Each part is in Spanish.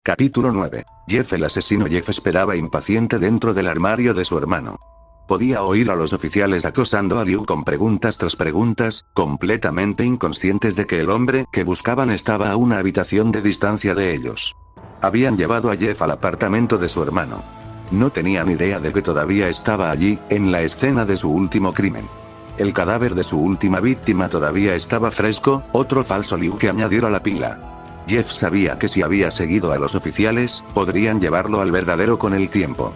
Capítulo 9. Jeff el asesino. Jeff esperaba impaciente dentro del armario de su hermano. Podía oír a los oficiales acosando a Liu con preguntas tras preguntas, completamente inconscientes de que el hombre que buscaban estaba a una habitación de distancia de ellos. Habían llevado a Jeff al apartamento de su hermano. No tenían idea de que todavía estaba allí, en la escena de su último crimen. El cadáver de su última víctima todavía estaba fresco, otro falso Liu que añadir a la pila. Jeff sabía que si había seguido a los oficiales, podrían llevarlo al verdadero con el tiempo.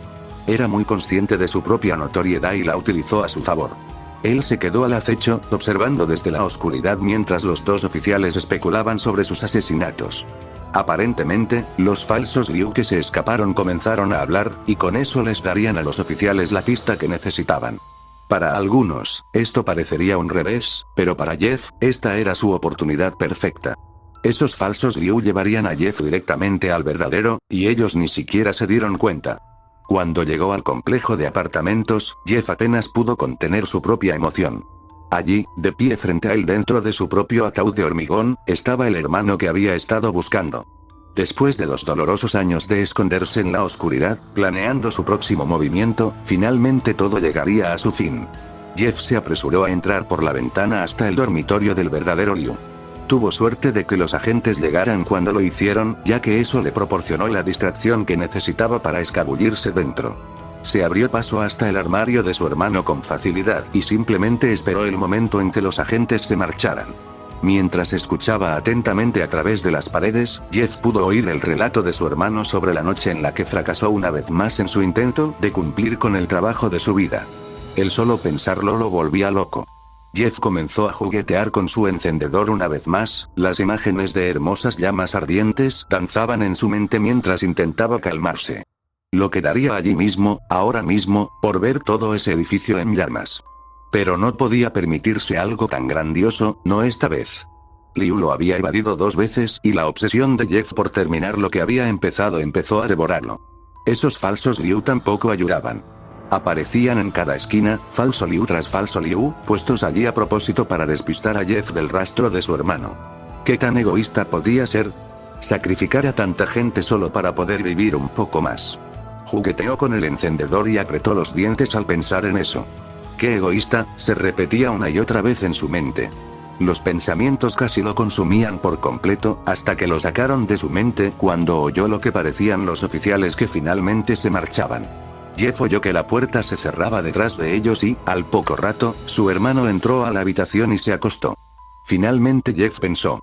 Era muy consciente de su propia notoriedad y la utilizó a su favor. Él se quedó al acecho, observando desde la oscuridad mientras los dos oficiales especulaban sobre sus asesinatos. Aparentemente, los falsos Liu que se escaparon comenzaron a hablar, y con eso les darían a los oficiales la pista que necesitaban. Para algunos, esto parecería un revés, pero para Jeff, esta era su oportunidad perfecta. Esos falsos Liu llevarían a Jeff directamente al verdadero, y ellos ni siquiera se dieron cuenta. Cuando llegó al complejo de apartamentos, Jeff apenas pudo contener su propia emoción. Allí, de pie frente a él dentro de su propio ataúd de hormigón, estaba el hermano que había estado buscando. Después de 2 dolorosos años de esconderse en la oscuridad, planeando su próximo movimiento, finalmente todo llegaría a su fin. Jeff se apresuró a entrar por la ventana hasta el dormitorio del verdadero Liu. Tuvo suerte de que los agentes llegaran cuando lo hicieron, ya que eso le proporcionó la distracción que necesitaba para escabullirse dentro. Se abrió paso hasta el armario de su hermano con facilidad y simplemente esperó el momento en que los agentes se marcharan. Mientras escuchaba atentamente a través de las paredes, Jeff pudo oír el relato de su hermano sobre la noche en la que fracasó una vez más en su intento de cumplir con el trabajo de su vida. El solo pensarlo lo volvía loco. Jeff comenzó a juguetear con su encendedor una vez más, las imágenes de hermosas llamas ardientes danzaban en su mente mientras intentaba calmarse. Lo quedaría allí mismo, ahora mismo, por ver todo ese edificio en llamas. Pero no podía permitirse algo tan grandioso, no esta vez. Liu lo había evadido 2 veces y la obsesión de Jeff por terminar lo que había empezado empezó a devorarlo. Esos falsos Liu tampoco ayudaban. Aparecían en cada esquina, falso Liu tras falso Liu, puestos allí a propósito para despistar a Jeff del rastro de su hermano. ¿Qué tan egoísta podía ser? Sacrificar a tanta gente solo para poder vivir un poco más. Jugueteó con el encendedor y apretó los dientes al pensar en eso. ¡Qué egoísta!, se repetía una y otra vez en su mente. Los pensamientos casi lo consumían por completo, hasta que lo sacaron de su mente cuando oyó lo que parecían los oficiales que finalmente se marchaban. Jeff oyó que la puerta se cerraba detrás de ellos y, al poco rato, su hermano entró a la habitación y se acostó. Finalmente Jeff pensó.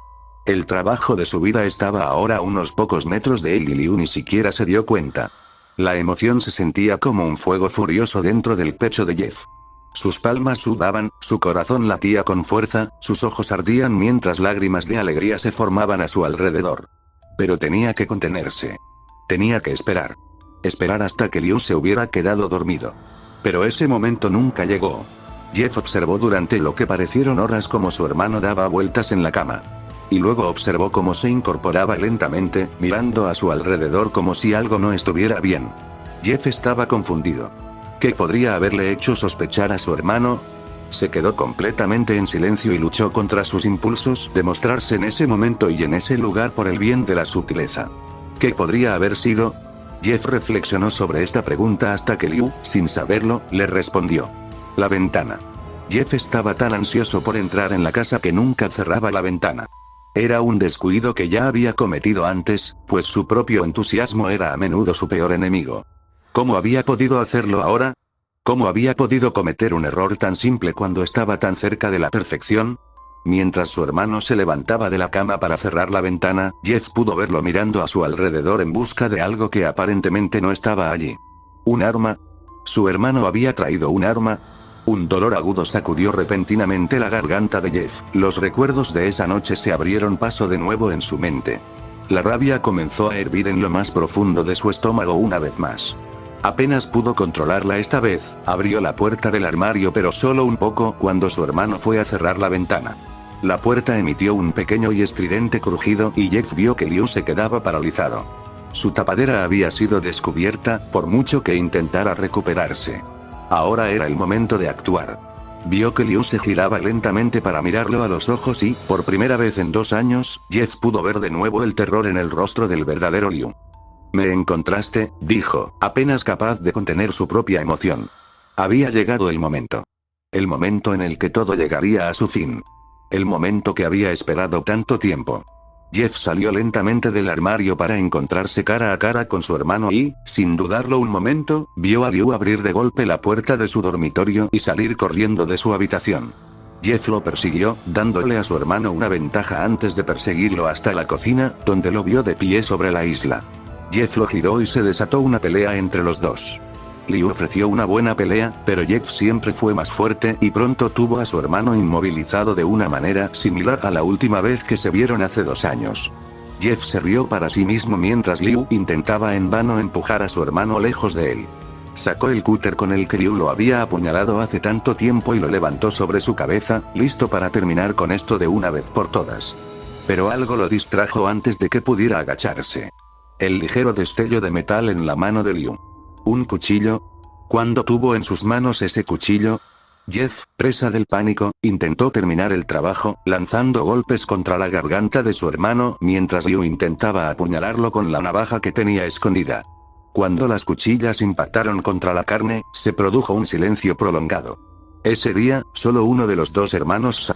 El trabajo de su vida estaba ahora a unos pocos metros de él y Liu ni siquiera se dio cuenta. La emoción se sentía como un fuego furioso dentro del pecho de Jeff. Sus palmas sudaban, su corazón latía con fuerza, sus ojos ardían mientras lágrimas de alegría se formaban a su alrededor. Pero tenía que contenerse. Tenía que esperar. Esperar hasta que Liu se hubiera quedado dormido. Pero ese momento nunca llegó. Jeff observó durante lo que parecieron horas cómo su hermano daba vueltas en la cama. Y luego observó cómo se incorporaba lentamente, mirando a su alrededor como si algo no estuviera bien. Jeff estaba confundido. ¿Qué podría haberle hecho sospechar a su hermano? Se quedó completamente en silencio y luchó contra sus impulsos de mostrarse en ese momento y en ese lugar por el bien de la sutileza. ¿Qué podría haber sido? Jeff reflexionó sobre esta pregunta hasta que Liu, sin saberlo, le respondió. La ventana. Jeff estaba tan ansioso por entrar en la casa que nunca cerraba la ventana. Era un descuido que ya había cometido antes, pues su propio entusiasmo era a menudo su peor enemigo. ¿Cómo había podido hacerlo ahora? ¿Cómo había podido cometer un error tan simple cuando estaba tan cerca de la perfección? Mientras su hermano se levantaba de la cama para cerrar la ventana, Jeff pudo verlo mirando a su alrededor en busca de algo que aparentemente no estaba allí. ¿Un arma? ¿Su hermano había traído un arma? Un dolor agudo sacudió repentinamente la garganta de Jeff. Los recuerdos de esa noche se abrieron paso de nuevo en su mente. La rabia comenzó a hervir en lo más profundo de su estómago una vez más. Apenas pudo controlarla esta vez, abrió la puerta del armario pero solo un poco cuando su hermano fue a cerrar la ventana. La puerta emitió un pequeño y estridente crujido y Jeff vio que Liu se quedaba paralizado. Su tapadera había sido descubierta, por mucho que intentara recuperarse. Ahora era el momento de actuar. Vio que Liu se giraba lentamente para mirarlo a los ojos y, por primera vez en 2 años, Jeff pudo ver de nuevo el terror en el rostro del verdadero Liu. Me encontraste, dijo, apenas capaz de contener su propia emoción. Había llegado el momento. El momento en el que todo llegaría a su fin. El momento que había esperado tanto tiempo. Jeff salió lentamente del armario para encontrarse cara a cara con su hermano y, sin dudarlo un momento, vio a Liu abrir de golpe la puerta de su dormitorio y salir corriendo de su habitación. Jeff lo persiguió, dándole a su hermano una ventaja antes de perseguirlo hasta la cocina, donde lo vio de pie sobre la isla. Jeff lo giró y se desató una pelea entre los dos. Liu ofreció una buena pelea, pero Jeff siempre fue más fuerte y pronto tuvo a su hermano inmovilizado de una manera similar a la última vez que se vieron hace 2 años. Jeff se rió para sí mismo mientras Liu intentaba en vano empujar a su hermano lejos de él. Sacó el cúter con el que Liu lo había apuñalado hace tanto tiempo y lo levantó sobre su cabeza, listo para terminar con esto de una vez por todas. Pero algo lo distrajo antes de que pudiera agacharse. El ligero destello de metal en la mano de Liu. ¿Un cuchillo? ¿Cuándo tuvo en sus manos ese cuchillo? Jeff, presa del pánico, intentó terminar el trabajo, lanzando golpes contra la garganta de su hermano mientras Liu intentaba apuñalarlo con la navaja que tenía escondida. Cuando las cuchillas impactaron contra la carne, se produjo un silencio prolongado. Ese día, solo uno de los dos hermanos